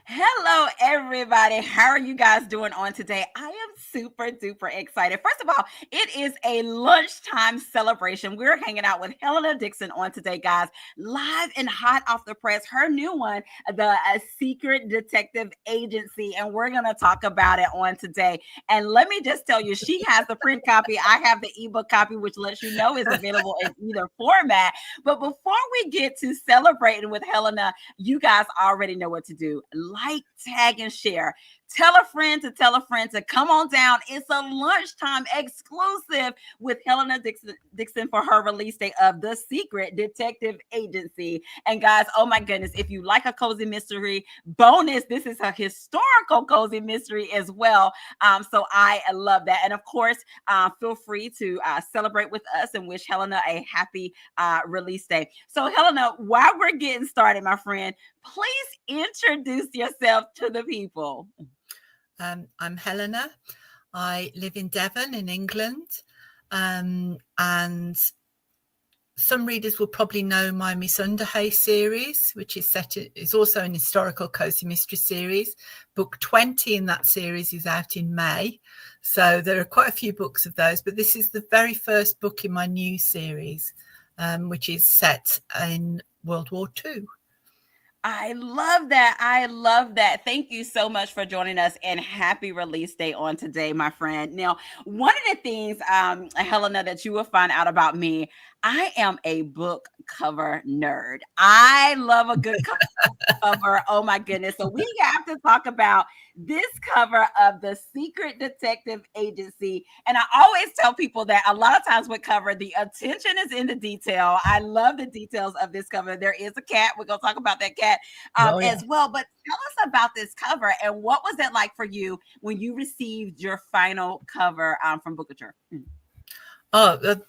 Hello, everybody. How are you guys doing on today? I am super duper excited. First of all, it is a lunchtime celebration. We're hanging out with Helena Dixon on today, guys, live and hot off the press. Her new one, the Secret Detective Agency, and we're going to talk about it on today. And let me just tell you, she has the print copy. I have the ebook copy, which lets you know is available in either format. But before we get to celebrating with Helena, you guys already know what to do. Like, tag, and share. Tell a friend to tell a friend to come on down. It's a lunchtime exclusive with Helena Dixon for her release date of The Secret Detective Agency. And guys, oh my goodness, if you like a cozy mystery bonus, this is a historical cozy mystery as well. So I love that. And of course, feel free to celebrate with us and wish Helena a happy release day. So Helena, while we're getting started, my friend, please introduce yourself to the people. I'm Helena. I live in Devon in England. And some readers will probably know my Miss Underhay series, which is also an historical cozy mystery series. Book 20 in that series is out in May. So there are quite a few books of those, but this is the very first book in my new series, which is set in World War II. I love that. I love that. Thank you so much for joining us and happy release day on today, my friend. Now, one of the things, Helena, that you will find out about me, I am a book cover nerd. I love a good cover. Oh my goodness. So we have to talk about this cover of The Secret Detective Agency. And I always tell people that a lot of times with cover, the attention is in the detail. I love the details of this cover. There is a cat. We're going to talk about that cat as well. But tell us about this cover and what was it like for you when you received your final cover from Bookature? Oh,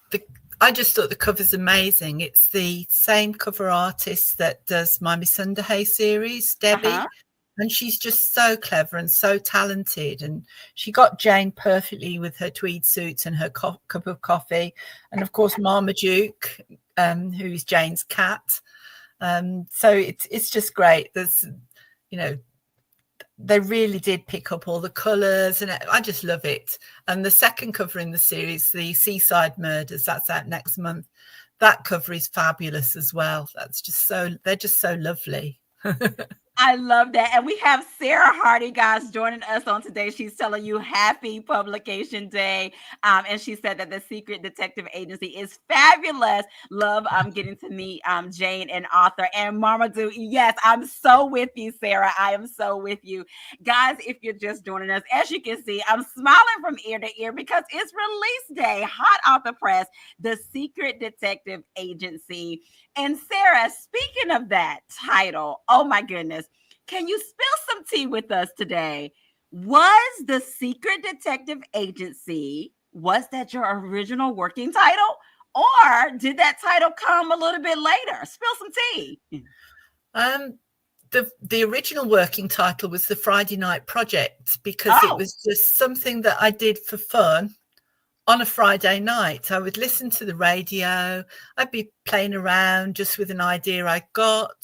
I just thought the cover's amazing. It's the same cover artist that does my Miss Underhay series, Debbie. And she's just so clever and so talented. And she got Jane perfectly with her tweed suits and her cup of coffee. And of course, Marmaduke, who is Jane's cat. So it's just great. There's, they really did pick up all the colours and I just love it. And the second cover in the series, the Seaside Murders, that's out next month. That cover is fabulous as well. They're just so lovely. I love that. And we have Sarah Hardy, guys, joining us on today. She's telling you happy publication day. And she said that The Secret Detective Agency is fabulous. Love getting to meet Jane and author and Marmaduke. Yes, I'm so with you, Sarah. I am so with you. Guys, if you're just joining us, as you can see, I'm smiling from ear to ear because it's release day, hot off the press, The Secret Detective Agency. And Sarah, speaking of that title, oh my goodness, can you spill some tea with us today? Was The Secret Detective Agency, was that your original working title? Or did that title come a little bit later? Spill some tea. The original working title was The Friday Night Project because it was just something that I did for fun. On a Friday night, I would listen to the radio. I'd be playing around just with an idea I got.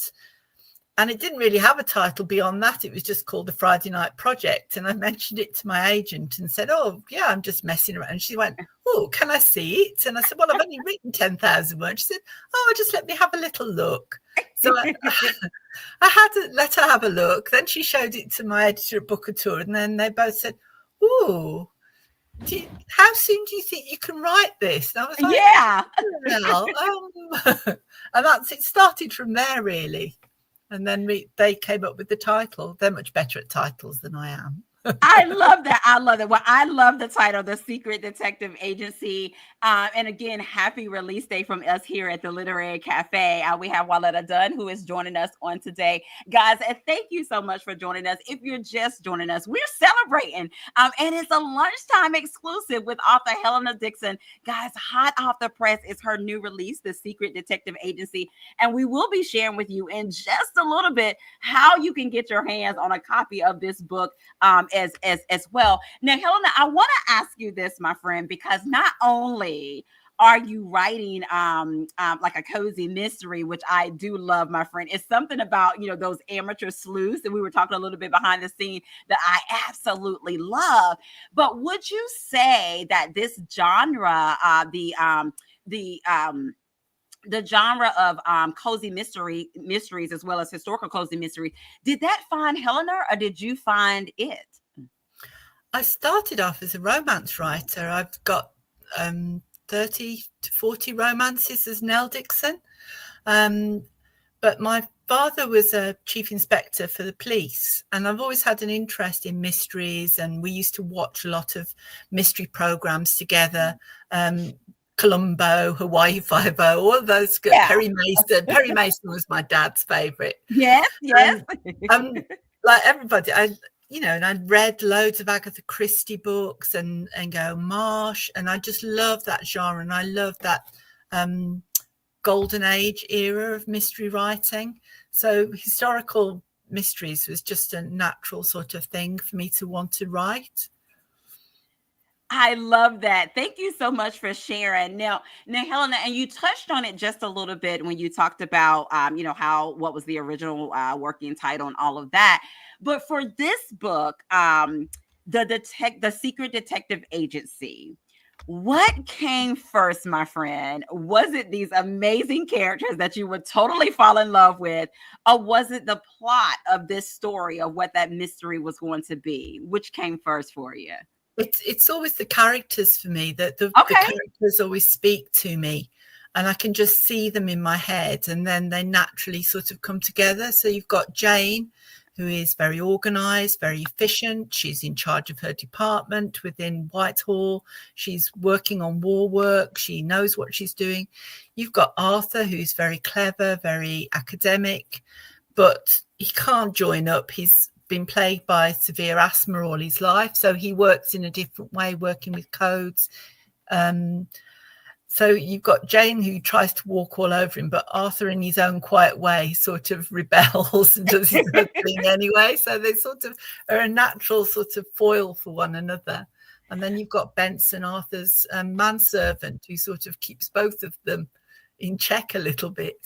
And it didn't really have a title beyond that. It was just called The Friday Night Project. And I mentioned it to my agent and said, oh, yeah, I'm just messing around. And she went, oh, can I see it? And I said, well, I've only written 10,000 words. She said, oh, just let me have a little look. So I had to let her have a look. Then she showed it to my editor at Bookature. And then they both said, oh, how soon do you think you can write this? And I was like, yeah. And that's it. Started from there, really. And then they came up with the title. They're much better at titles than I am. I love that. I love it. Well, I love the title, The Secret Detective Agency. And again, happy release day from us here at the Literary Cafe. We have Waletta Dunn, who is joining us on today. Guys, and thank you so much for joining us. If you're just joining us, we're celebrating. And it's a lunchtime exclusive with author Helena Dixon. Guys, hot off the press is her new release, The Secret Detective Agency. And we will be sharing with you in just a little bit how you can get your hands on a copy of this book as well. Now, Helena, I want to ask you this, my friend, because not only are you writing like a cozy mystery, which I do love, my friend. It's something about, those amateur sleuths, and we were talking a little bit behind the scene, that I absolutely love. But would you say that this genre, the genre of cozy mysteries, as well as historical cozy mystery, did that find Helena, or did you find it? I started off as a romance writer. I've got 30 to 40 romances as Nell Dixon. But my father was a chief inspector for the police, and I've always had an interest in mysteries, and we used to watch a lot of mystery programs together. Columbo, Hawaii Five-O, all of those. Yeah. Perry Mason was my dad's favorite. Yes. Like everybody, and I'd read loads of Agatha Christie books and go Marsh, and I just love that genre, and I love that golden age era of mystery writing. So historical mysteries was just a natural sort of thing for me to want to write. I love that. Thank you so much for sharing. Now, Helena, and you touched on it just a little bit when you talked about, what was the original working title and all of that. But for this book, the Secret Detective Agency, what came first, my friend? Was it these amazing characters that you would totally fall in love with, or was it the plot of this story of what that mystery was going to be? Which came first for you? It's always the characters for me, that the characters always speak to me, and I can just see them in my head, and then they naturally sort of come together. So you've got Jane, who is very organized, very efficient. She's in charge of her department within Whitehall. She's working on war work. She knows what she's doing. You've got Arthur, who's very clever, very academic, but he can't join up. He's been plagued by severe asthma all his life, so he works in a different way, working with codes. So you've got Jane, who tries to walk all over him, but Arthur, in his own quiet way, sort of rebels and does his own thing anyway. So they sort of are a natural sort of foil for one another. And then you've got Benson, Arthur's manservant, who sort of keeps both of them in check a little bit.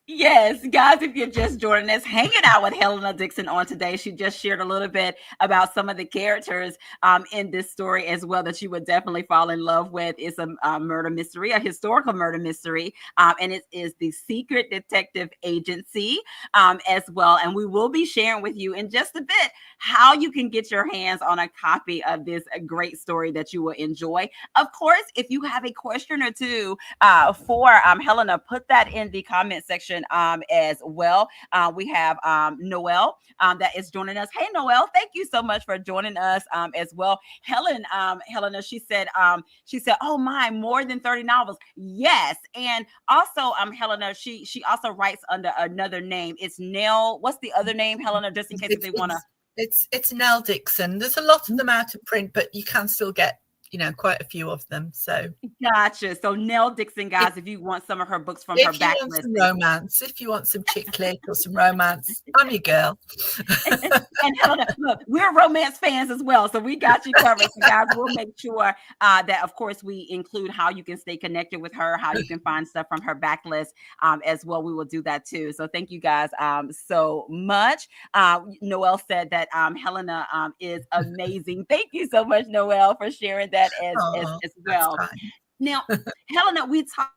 Yes, guys, if you're just joining us, hanging out with Helena Dixon on today. She just shared a little bit about some of the characters in this story as well that you would definitely fall in love with. It's a murder mystery, a historical murder mystery, and it is the Secret Detective Agency as well. And we will be sharing with you in just a bit how you can get your hands on a copy of this great story that you will enjoy. Of course, if you have a question or two for Helena, put that in the comment section as well. We have Noelle that is joining us. Hey, Noelle, thank you so much for joining us as well. Helena, she said, oh my, more than 30 novels. Yes. And also, Helena, she also writes under another name. It's Nell. What's the other name, Helena, just in case they want to? It's Nell Dixon. There's a lot of them out of print, but you can still get quite a few of them. So gotcha. So Nell Dixon, guys, if you want some of her books from her backlist, some romance, if you want some chick lit or some romance, I'm your girl. And Helena, look, we're romance fans as well, so we got you covered. So guys, we'll make sure that, of course, we include how you can stay connected with her, how you can find stuff from her backlist as well. We will do that too. So thank you guys so much. Noelle said that Helena is amazing. Thank you so much, Noelle, for sharing that as well. Now, Helena, we talked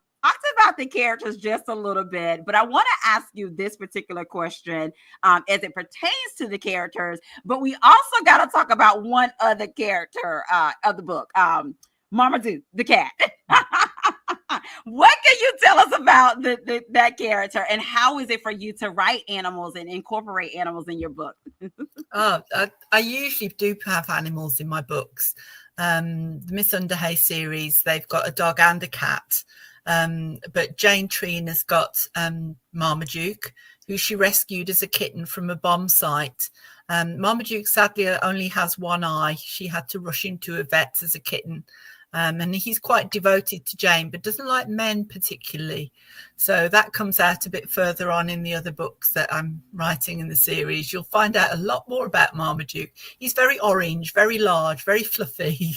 about the characters just a little bit, but I want to ask you this particular question as it pertains to the characters, but we also got to talk about one other character of the book, Marmaduke, the cat. What can you tell us about that character, and how is it for you to write animals and incorporate animals in your book? I usually do have animals in my books. The Miss Underhay series, they've got a dog and a cat. But Jane Treen has got Marmaduke, who she rescued as a kitten from a bomb site. Marmaduke sadly only has one eye. She had to rush into a vet as a kitten. And he's quite devoted to Jane, but doesn't like men particularly. So that comes out a bit further on in the other books that I'm writing in the series. You'll find out a lot more about Marmaduke. He's very orange, very large, very fluffy.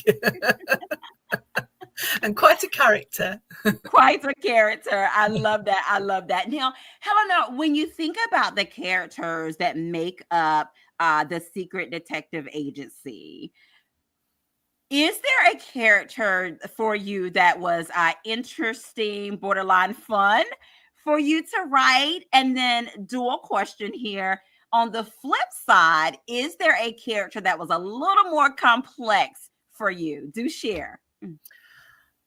And quite a character. Quite a character. I love that. I love that. Now, Helena, when you think about the characters that make up the secret detective agency, is there a character for you that was interesting, borderline fun for you to write? And then, dual question here. On the flip side, is there a character that was a little more complex for you? Do share.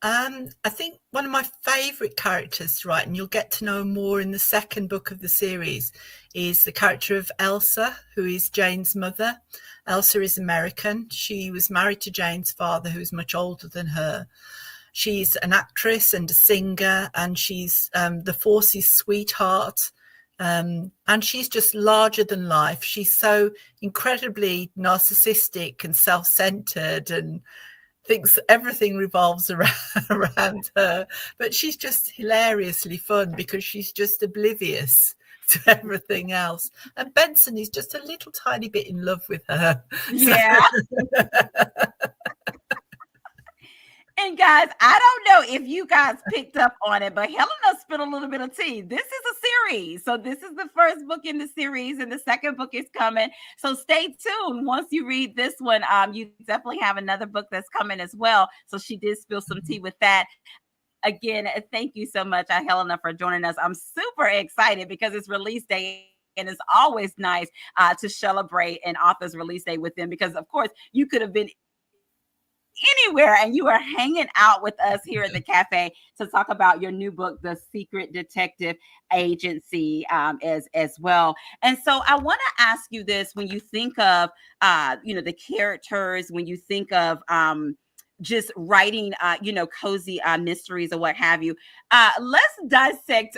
I think one of my favourite characters to write, and you'll get to know more in the second book of the series, is the character of Elsa, who is Jane's mother. Elsa is American. She was married to Jane's father, who's much older than her. She's an actress and a singer, and she's the Force's sweetheart. And she's just larger than life. She's so incredibly narcissistic and self-centered and thinks everything revolves around her, but she's just hilariously fun because she's just oblivious to everything else. And Benson is just a little tiny bit in love with her. Yeah. So. And guys, I don't know if you guys picked up on it, but Helena spit a little bit of tea. This is a series. So this is the first book in the series, and the second book is coming. So stay tuned. Once you read this one, you definitely have another book that's coming as well. So she did spill some tea with that. Again, thank you so much, Helena, for joining us. I'm super excited because it's release day. And it's always nice to celebrate an author's release day with them because, of course, you could have been anywhere and you are hanging out with us here at the cafe to talk about your new book, The Secret Detective Agency, as well. And so I want to ask you this: when you think of the characters, when you think of just writing cozy mysteries or what have you, let's dissect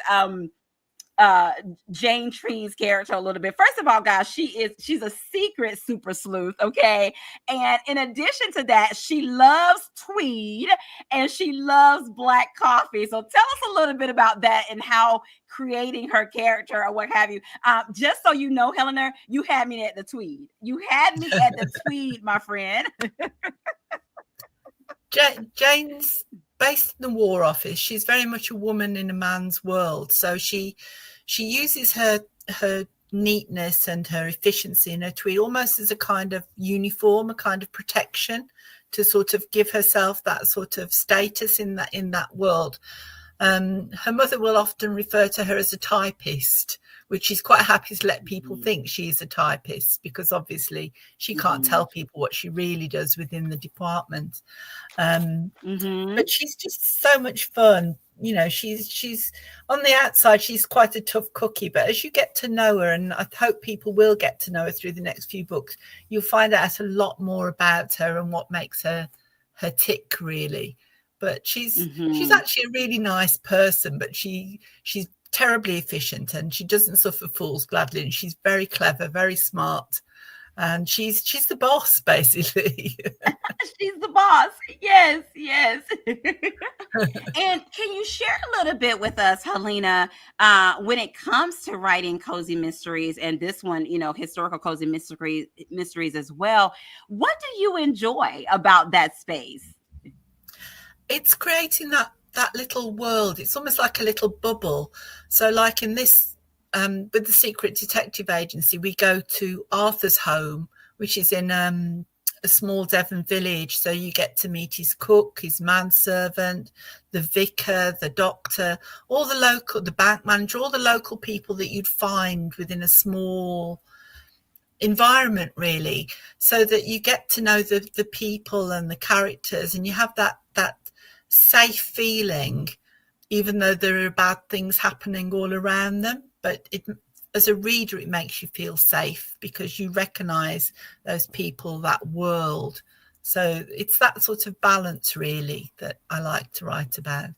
Jane Tree's character a little bit. First of all, guys, she's a secret super sleuth, okay? And in addition to that, she loves tweed and she loves black coffee. So tell us a little bit about that and how creating her character or what have you. Just so you know, Helena, you had me at the tweed. You had me at the tweed, my friend. Jane's based in the War Office. She's very much a woman in a man's world. So she uses her neatness and her efficiency in her tweed almost as a kind of uniform, a kind of protection to sort of give herself that sort of status in that world. Her mother will often refer to her as a typist, which she's quite happy to let people think she's a typist because obviously she can't tell people what she really does within the department. But she's just so much fun. You know, she's on the outside, she's quite a tough cookie, but as you get to know her, and I hope people will get to know her through the next few books, you'll find out a lot more about her and what makes her tick, really. But she's actually a really nice person, but she's terribly efficient and she doesn't suffer fools gladly, and she's very clever, very smart, and she's the boss basically. She's the boss. Yes. And can you share a little bit with us, Helena, when it comes to writing cozy mysteries, and this one, historical cozy mysteries as well, what do you enjoy about that space? It's creating that little world. It's almost like a little bubble. So like in this, with the Secret Detective Agency, we go to Arthur's home, which is in a small Devon village. So you get to meet his cook, his manservant, the vicar, the doctor, the bank manager, all the local people that you'd find within a small environment, really, so that you get to know the people and the characters, and you have that safe feeling, even though there are bad things happening all around them. But as a reader, it makes you feel safe because you recognize those people, that world. So it's that sort of balance, really, that I like to write about.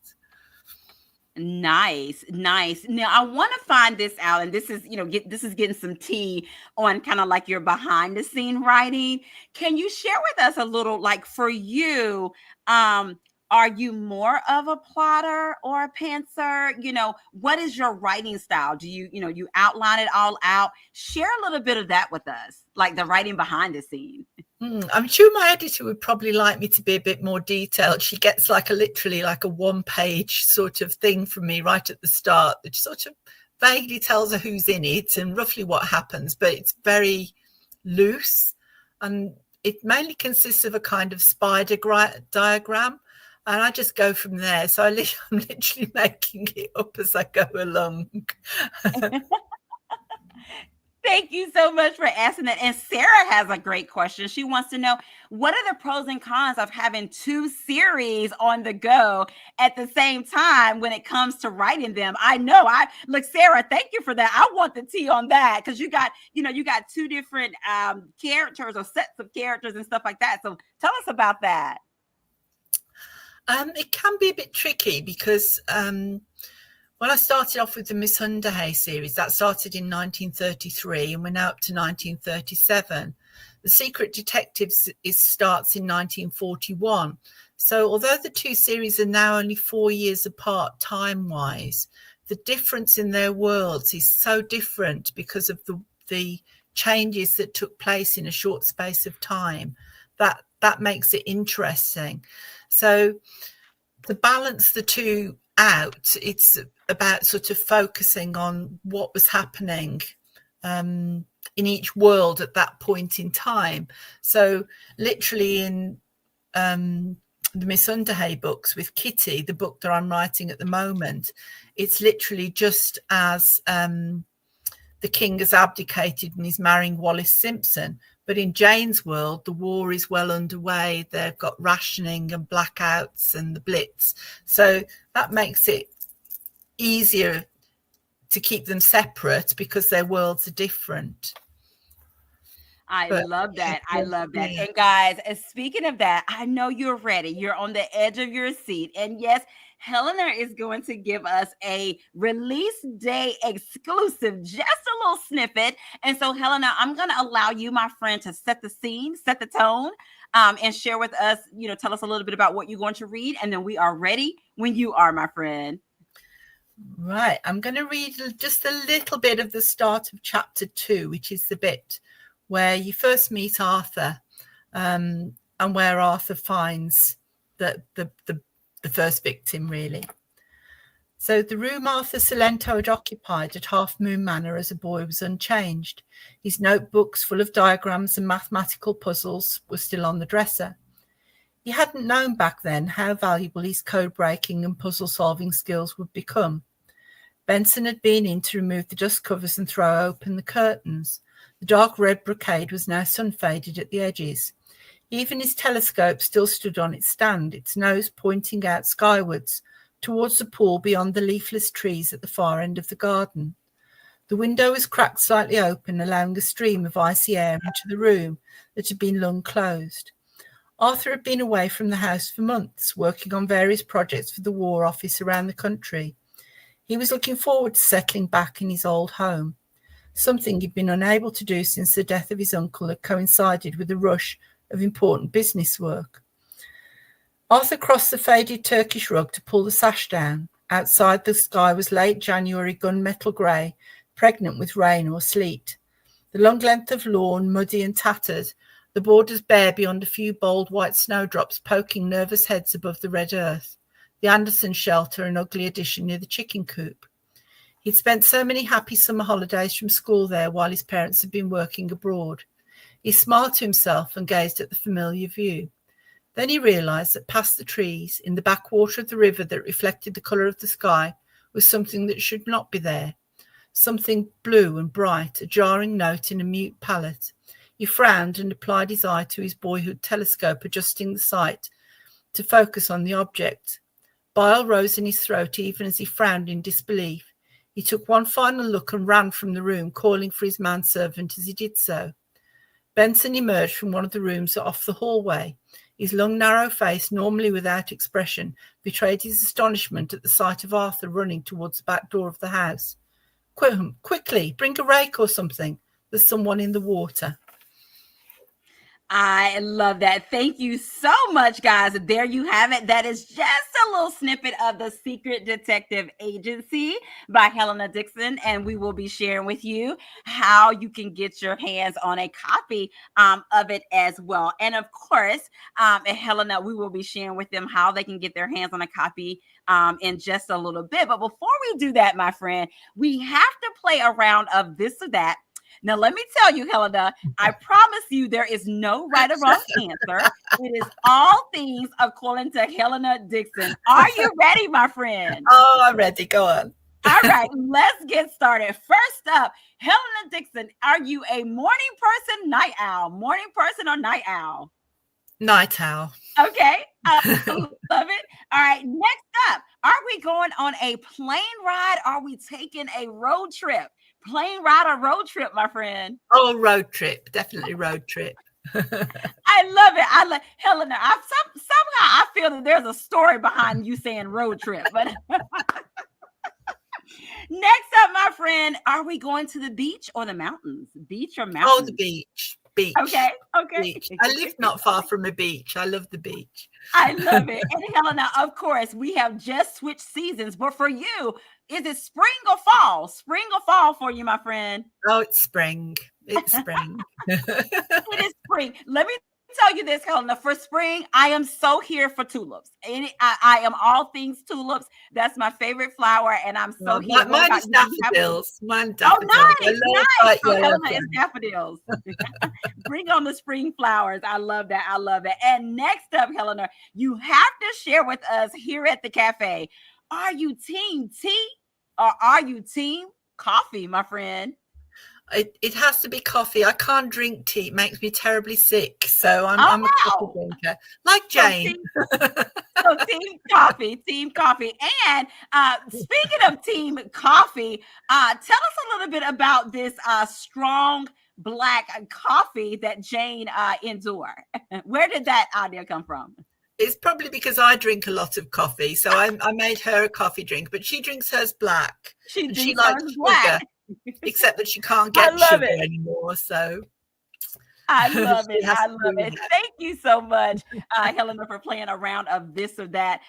Nice. Now I want to find this out, and this is, this is getting some tea on kind of like your behind the scene writing. Can you share with us a little, like, for you, are you more of a plotter or a pantser? What is your writing style? Do you outline it all out? Share a little bit of that with us, like the writing behind the scene. I'm sure my editor would probably like me to be a bit more detailed. She gets literally a one-page sort of thing from me right at the start that sort of vaguely tells her who's in it and roughly what happens, but it's very loose, and it mainly consists of a kind of spider diagram, and I just go from there. So I'm literally making it up as I go along. Thank you so much for asking that. And Sarah has a great question. She wants to know, what are the pros and cons of having two series on the go at the same time when it comes to writing them? I know. Look, Sarah, thank you for that. I want the tea on that, because you got two different characters or sets of characters and stuff like that. So tell us about that. It can be a bit tricky because when I started off with the Miss Underhay series, that started in 1933 and we're now up to 1937. The Secret Detectives starts in 1941. So although the two series are now only 4 years apart time-wise, the difference in their worlds is so different because of the changes that took place in a short space of time. That makes it interesting. So to balance the two out, it's about sort of focusing on what was happening in each world at that point in time. So literally in the Miss Underhay books with Kitty, the book that I'm writing at the moment, it's literally just as the king has abdicated and is marrying Wallis Simpson. But in Jane's world, the war is well underway. They've got rationing and blackouts and the Blitz. So that makes it easier to keep them separate because their worlds are different. I love that. I love that. And guys, speaking of that, I know you're ready. You're on the edge of your seat. And yes, Helena is going to give us a release day exclusive, just a little snippet. And so, Helena, I'm going to allow you, my friend, to set the scene, set the tone, and share with us, tell us a little bit about what you're going to read. And then we are ready when you are, my friend. Right. I'm going to read just a little bit of the start of chapter 2, which is the bit where you first meet Arthur, and where Arthur finds the first victim, really. So the room Arthur Salento had occupied at Half Moon Manor as a boy was unchanged. His notebooks full of diagrams and mathematical puzzles were still on the dresser. He hadn't known back then how valuable his code-breaking and puzzle-solving skills would become. Benson had been in to remove the dust covers and throw open the curtains. The dark red brocade was now sun-faded at the edges. Even his telescope still stood on its stand, its nose pointing out skywards, towards the pool beyond the leafless trees at the far end of the garden. The window was cracked slightly open, allowing a stream of icy air into the room that had been long closed. Arthur had been away from the house for months, working on various projects for the War Office around the country. He was looking forward to settling back in his old home, something he'd been unable to do since the death of his uncle had coincided with a rush of important business work. Arthur crossed the faded Turkish rug to pull the sash down. Outside, the sky was late January gunmetal grey, pregnant with rain or sleet. The long length of lawn, muddy and tattered, the borders bare beyond a few bold white snowdrops poking nervous heads above the red earth. The Anderson shelter, an ugly addition near the chicken coop. He'd spent so many happy summer holidays from school there while his parents had been working abroad. He smiled to himself and gazed at the familiar view. Then he realised that past the trees, in the backwater of the river that reflected the colour of the sky, was something that should not be there. Something blue and bright, a jarring note in a mute palette. He frowned and applied his eye to his boyhood telescope, adjusting the sight to focus on the object. Bile rose in his throat even as he frowned in disbelief. He took one final look and ran from the room, calling for his manservant as he did so. Benson emerged from one of the rooms off the hallway. His long, narrow face, normally without expression, betrayed his astonishment at the sight of Arthur running towards the back door of the house. Quickly, bring a rake or something. There's someone in the water. I love that. Thank you so much, guys. There you have it. That is just a little snippet of The Secret Detective Agency by Helena Dixon. And we will be sharing with you how you can get your hands on a copy of it as well. And of course, and Helena, we will be sharing with them how they can get their hands on a copy in just a little bit. But before we do that, my friend, we have to play a round of this or that. Now, let me tell you, Helena, I promise you there is no right or wrong answer. It is all things according to Helena Dixon. Are you ready, my friend? Oh, I'm ready. Go on. All right, let's get started. First up, Helena Dixon, are you a morning person, night owl? Morning person or night owl? Night owl. Okay, I love it. All right, next up, are we going on a plane ride? Are we taking a road trip? Plane ride or road trip, my friend? Oh, road trip. Definitely road trip. I love it. I love Helena. Somehow I feel that there's a story behind you saying road trip. But next up, my friend, are we going to the beach or the mountains? Beach or mountains? Oh, the beach. Beach. Okay. Beach. I live not far from a beach. I love the beach. I love it. And Helena, of course, we have just switched seasons. But for you, is it spring or fall? Spring or fall for you, my friend? Oh, it's spring. It's spring. It is spring. Let me tell you this, Helena. For spring, I am so here for tulips. And I am all things tulips. That's my favorite flower, and I'm so here. Mine is daffodils. Mine daffodils. Oh, nice. So Helena is daffodils. Bring on the spring flowers. I love that. I love it. And next up, Helena, you have to share with us here at the cafe. Are you team tea or are you team coffee, my friend? It has to be coffee. I can't drink tea. It makes me terribly sick. So I'm a coffee drinker. Like Jane. So team coffee. And speaking of team coffee, tell us a little bit about this strong black coffee that Jane endured. Where did that idea come from? It's probably because I drink a lot of coffee. So I made her a coffee drink, but she drinks hers black. She likes sugar. Except that she can't get sugar anymore. So I love it. I love it. Thank you so much, Helena, for playing a round of this or that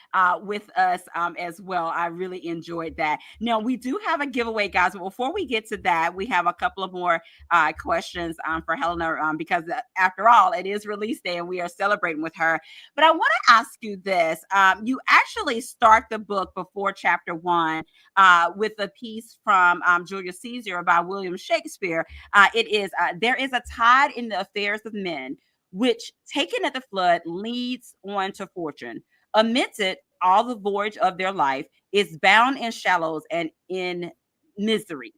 with us as well. I really enjoyed that. Now, we do have a giveaway, guys. But before we get to that, we have a couple of more questions for Helena because after all, it is release day and we are celebrating with her. But I want to ask you this. You actually start the book before chapter 1 with a piece from Julius Caesar by William Shakespeare. It is there is a tide in the affairs of men, which taken at the flood leads on to fortune. Amidst it, all the voyage of their life is bound in shallows and in miseries.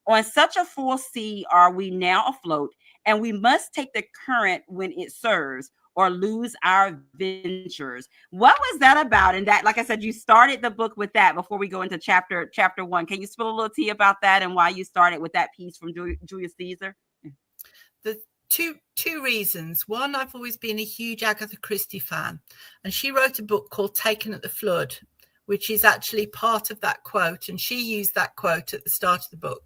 On such a full sea are we now afloat, and we must take the current when it serves, or lose our ventures. What was that about? And that, like I said, you started the book with that before we go into chapter 1. Can you spill a little tea about that and why you started with that piece from Julius Caesar? The two reasons. One, I've always been a huge Agatha Christie fan, and she wrote a book called Taken at the Flood, which is actually part of that quote, and she used that quote at the start of the book.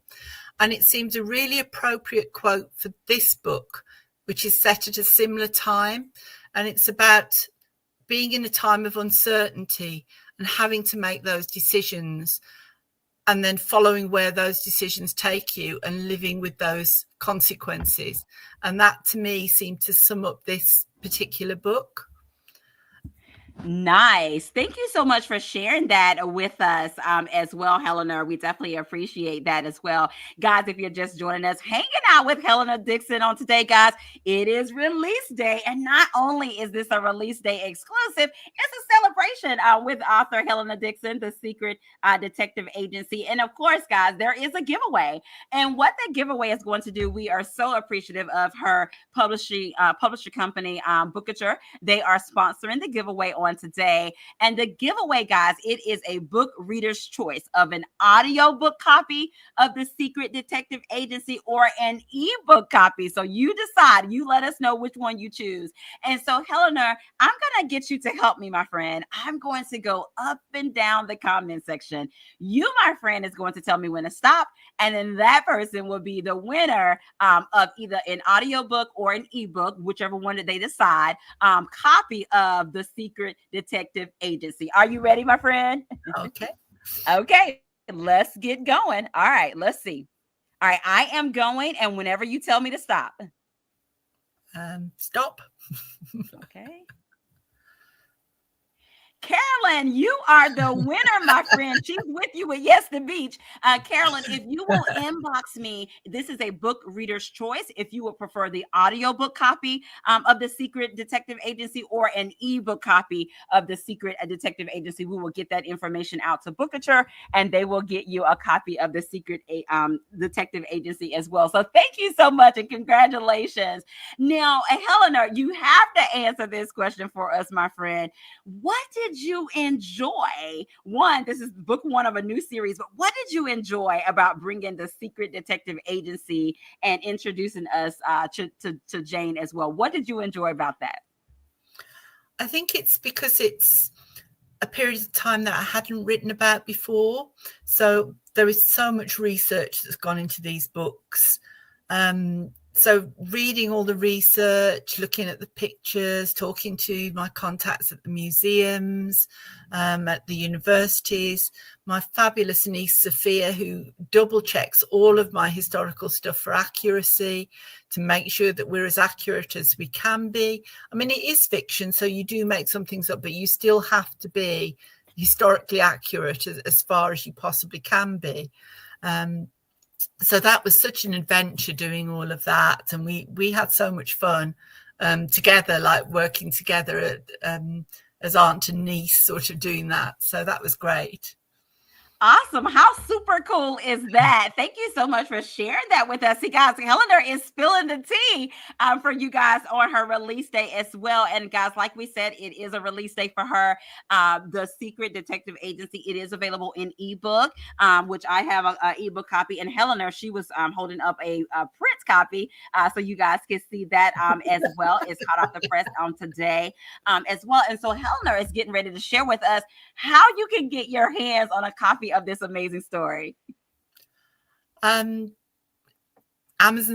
And it seems a really appropriate quote for this book, which is set at a similar time, and it's about being in a time of uncertainty and having to make those decisions and then following where those decisions take you and living with those consequences. And that, to me, seemed to sum up this particular book. Nice. Thank you so much for sharing that with us as well, Helena. We definitely appreciate that as well. Guys, if you're just joining us, hanging out with Helena Dixon on today, guys, it is release day. And not only is this a release day exclusive, it's a celebration with author Helena Dixon, The Secret Detective Agency. And of course, guys, there is a giveaway. And what that giveaway is going to do, we are so appreciative of her publisher company, Bookager. They are sponsoring the giveaway on on today. And the giveaway, guys, it is a book reader's choice of an audiobook copy of The Secret Detective Agency or an ebook copy. So you decide, you let us know which one you choose. And so, Helena, I'm going to get you to help me, my friend. I'm going to go up and down the comment section. You, my friend, is going to tell me when to stop. And then that person will be the winner of either an audiobook or an ebook, whichever one that they decide, copy of The Secret Detective Agency. Are you ready, my friend? Okay. Okay, let's get going. All right, let's see. All right, I am going, and whenever you tell me to stop. Stop. Okay. Carolyn, you are the winner, my friend. She's with you at Yes the Beach. Carolyn, if you will inbox me, this is a book reader's choice. If you would prefer the audiobook copy of The Secret Detective Agency or an ebook copy of The Secret Detective Agency, we will get that information out to Bookature, and they will get you a copy of The Secret Detective Agency as well. So thank you so much and congratulations. Now, Helena, you have to answer this question for us, my friend. What did you enjoy? One, this is book one of a new series, but what did you enjoy about bringing The Secret Detective Agency and introducing us to Jane as well? What did you enjoy about that? I think it's because it's a period of time that I hadn't written about before. So there is so much research that's gone into these books. So reading all the research, looking at the pictures, talking to my contacts at the museums, at the universities, my fabulous niece Sophia, who double checks all of my historical stuff for accuracy to make sure that we're as accurate as we can be. I mean, it is fiction, so you do make some things up, but you still have to be historically accurate as far as you possibly can be. So that was such an adventure doing all of that, and we had so much fun together, like working together as aunt and niece, sort of doing that. So that was great. Awesome. How super cool is that? Thank you so much for sharing that with us. See, guys, Helena is spilling the tea for you guys on her release day as well. And guys, like we said, it is a release day for her. The Secret Detective Agency, it is available in ebook, which I have an ebook copy. And Helena, she was holding up a print copy. So you guys can see that as well. It's hot off the press today as well. And so Helena is getting ready to share with us how you can get your hands on a copy of this amazing story. Amazon's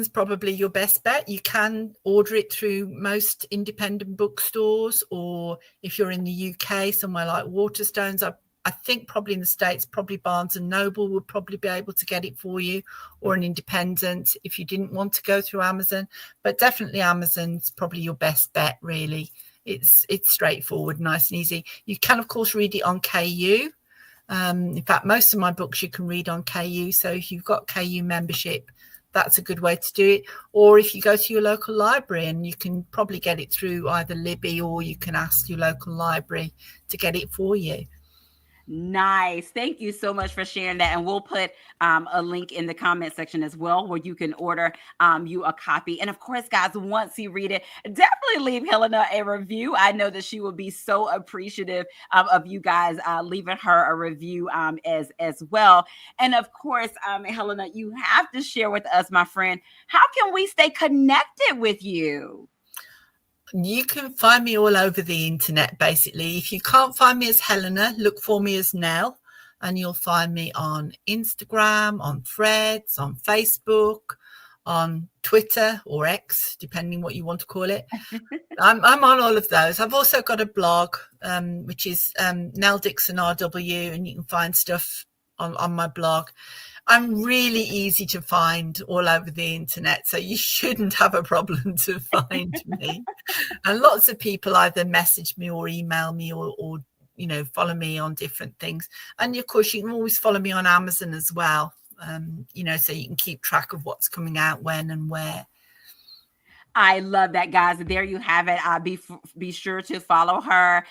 probably your best bet. You can order it through most independent bookstores, or if you're in the UK, somewhere like Waterstones. I think probably in the States, probably Barnes and Noble would probably be able to get it for you, or an independent if you didn't want to go through Amazon. But definitely Amazon's probably your best bet, really. It's straightforward, nice and easy. You can, of course, read it on KU. In fact, most of my books you can read on KU. So if you've got KU membership, that's a good way to do it. Or if you go to your local library, and you can probably get it through either Libby, or you can ask your local library to get it for you. Nice. Thank you so much for sharing that. And we'll put a link in the comment section as well, where you can order you a copy. And of course, guys, once you read it, definitely leave Helena a review. I know that she will be so appreciative of you guys leaving her a review as well. And of course, Helena, you have to share with us, my friend, how can we stay connected with you? You can find me all over the internet, basically. If you can't find me as Helena, look for me as Nell, and you'll find me on Instagram, on Threads, on Facebook, on Twitter or X, depending what you want to call it. I'm on all of those. I've also got a blog, which is Nell Dixon RW, and you can find stuff on my blog. I'm really easy to find all over the internet, so you shouldn't have a problem to find me. And lots of people either message me or email me or follow me on different things. And of course, you can always follow me on Amazon as well, so you can keep track of what's coming out when and where. I love that, guys. There you have it. Be sure to follow her,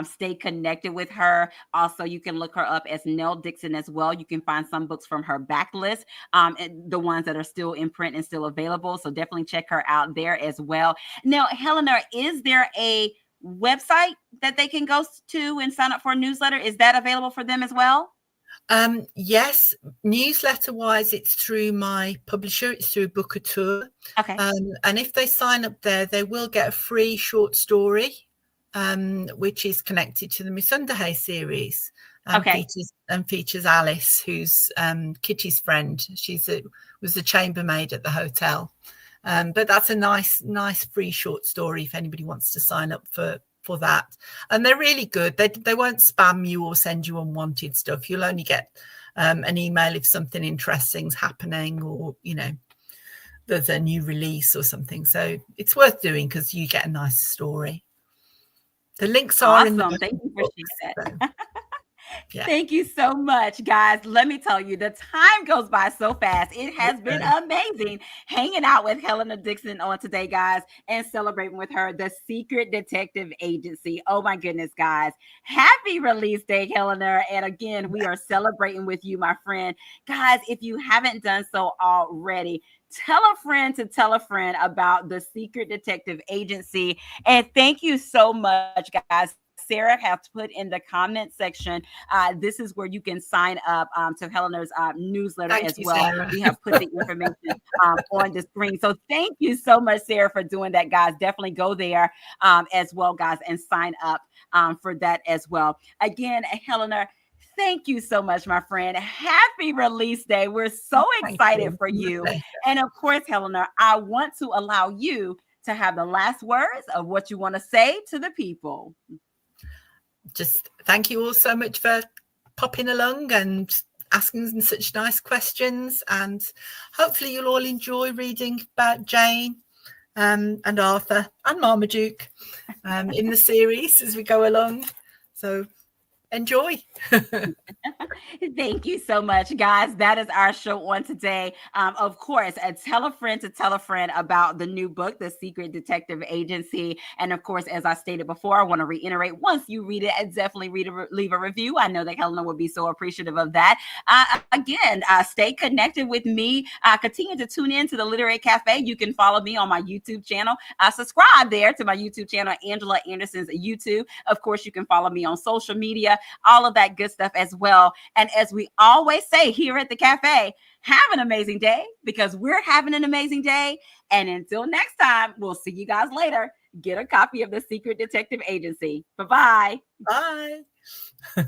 stay connected with her. Also, you can look her up as Nell Dixon as well. You can find some books from her backlist, and the ones that are still in print and still available. So definitely check her out there as well. Now, Helena, is there a website that they can go to and sign up for a newsletter? Is that available for them as well? Yes, newsletter wise, it's through my publisher. It's through Booker Tour. Okay. And if they sign up there, they will get a free short story, which is connected to the Miss Underhay series. Okay. Features Alice, who's Kitty's friend. Was the chambermaid at the hotel. But that's a nice free short story if anybody wants to sign up for that. And they're really good. They won't spam you or send you unwanted stuff. You'll only get an email if something interesting's happening, or there's a new release or something. So it's worth doing because you get a nice story. The links are in the book. Thank you for sharing that. Yeah. Thank you so much, guys. Let me tell you, the time goes by so fast. It has been amazing hanging out with Helena Dixon on today, guys, and celebrating with her, The Secret Detective Agency. Oh my goodness, guys. Happy release day, Helena. And again, we are celebrating with you, my friend. Guys, if you haven't done so already, tell a friend to tell a friend about The Secret Detective Agency. And thank you so much, guys. Sarah has put in the comment section, this is where you can sign up to Helena's newsletter as well. Sarah. We have put the information on the screen. So thank you so much, Sarah, for doing that, guys. Definitely go there as well, guys, and sign up for that as well. Again, Helena, thank you so much, my friend. Happy release day. We're so excited for you. And of course, Helena, I want to allow you to have the last words of what you want to say to the people. Just thank you all so much for popping along and asking such nice questions, and hopefully you'll all enjoy reading about Jane and Arthur and Marmaduke in the series as we go along. So enjoy. Thank you so much, guys. That is our show on today. Of course, tell a friend to tell a friend about the new book, The Secret Detective Agency. And of course, as I stated before, I want to reiterate, once you read it, definitely leave a review. I know that Helena would be so appreciative of that. Again, stay connected with me. Continue to tune in to the Literary Cafe. You can follow me on my YouTube channel. Subscribe there to my YouTube channel, Angela Anderson's YouTube. Of course, you can follow me on social media, all of that good stuff as well. And as we always say here at the cafe, have an amazing day, because we're having an amazing day. And until next time, we'll see you guys later. Get a copy of The Secret Detective Agency. Bye-bye. Bye.